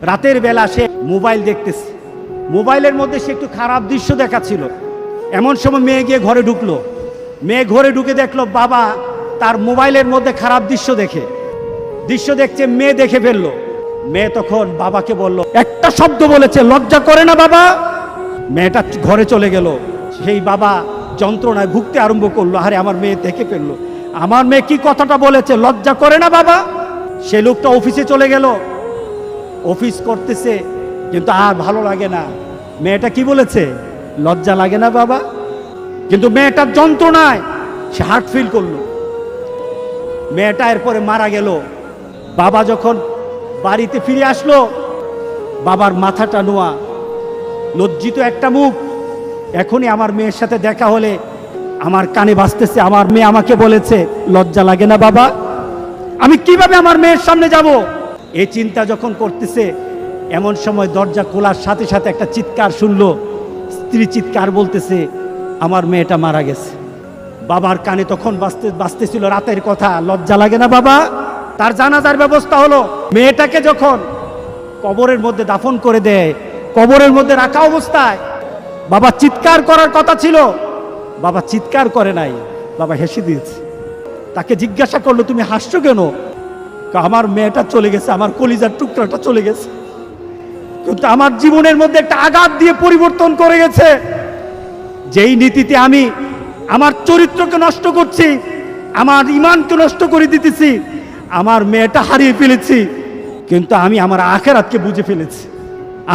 রাতের বেলা সে মোবাইল দেখতেছে, মোবাইলের মধ্যে সে একটু খারাপ দৃশ্য দেখাচ্ছিল। এমন সময় মেয়ে গিয়ে ঘরে ঢুকলো। মেয়ে ঘরে ঢুকে দেখলো বাবা তার মোবাইলের মধ্যে খারাপ দৃশ্য দেখছে, মেয়ে দেখে ফেললো। মেয়ে তখন বাবাকে বলল, একটা শব্দ বলেছে, লজ্জা করে না বাবা? মেয়েটা ঘরে চলে গেল। সেই বাবা যন্ত্রণায় ভুগতে আরম্ভ করলো, আরে আমার মেয়ে দেখে ফেললো, আমার মেয়ে কি কথাটা বলেছে, লজ্জা করে না বাবা? সে লোকটা অফিসে চলে গেল, অফিস করতেছে, কিন্তু আর ভালো লাগে না। মেয়েটা কি বলেছে, লজ্জা লাগে না বাবা? কিন্তু মেয়েটার যন্ত্রণায় সে হার্ট ফিল করলো। মেয়েটা এরপরে মারা গেল। বাবা যখন বাড়িতে ফিরে আসলো, বাবার মাথাটা নোয়া, লজ্জিত একটা মুখ। এখনই আমার মেয়ের সাথে দেখা হলে আমার কানে বাজতেছে, আমার মেয়ে আমাকে বলেছে, লজ্জা লাগে না বাবা? আমি কিভাবে আমার মেয়ের সামনে যাব? এই চিন্তা যখন করতেছে, এমন সময় দরজা খোলার সাথে সাথে একটা চিৎকার শুনলো। স্ত্রী চিৎকার বলতেছে, আমার মেয়েটা মারা গেছে। বাবার কানে তখন বাজতেছিল রাতের কথা, লজ্জা লাগে না বাবা? তার জানাজার ব্যবস্থা হলো। মেয়েটাকে যখন কবরের মধ্যে দাফন করে দেয়, কবরের মধ্যে রাখা অবস্থায় বাবা চিৎকার করার কথা ছিল, বাবা চিৎকার করে নাই, বাবা হেসে দিয়েছে। তাকে জিজ্ঞাসা করলো, তুমি হাসছো কেন? আমার মেয়েটা চলে গেছে, আমার কলিজার টুকরাটা চলে গেছে, কিন্তু আমার জীবনের মধ্যে একটা আঘাত দিয়ে পরিবর্তন করে গেছে। যেই নীতিতে আমি আমার চরিত্রকে নষ্ট করছি, আমার ঈমানকে নষ্ট করে দিতেছি, আমার মেয়েটা হারিয়ে ফেলেছি, কিন্তু আমি আমার আখিরাতকে বুঝে ফেলেছি।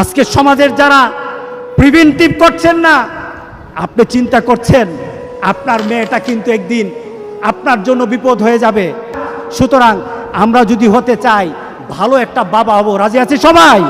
আজকে সমাজের যারা প্রিভেন্টিভ করছেন না, আপনি চিন্তা করছেন আপনার মেয়েটা কিন্তু একদিন আপনার জন্য বিপদ হয়ে যাবে। সুতরাং আমরা যদি হতে চাই ভালো একটা বাবা হব, রাজি আছে সবাই?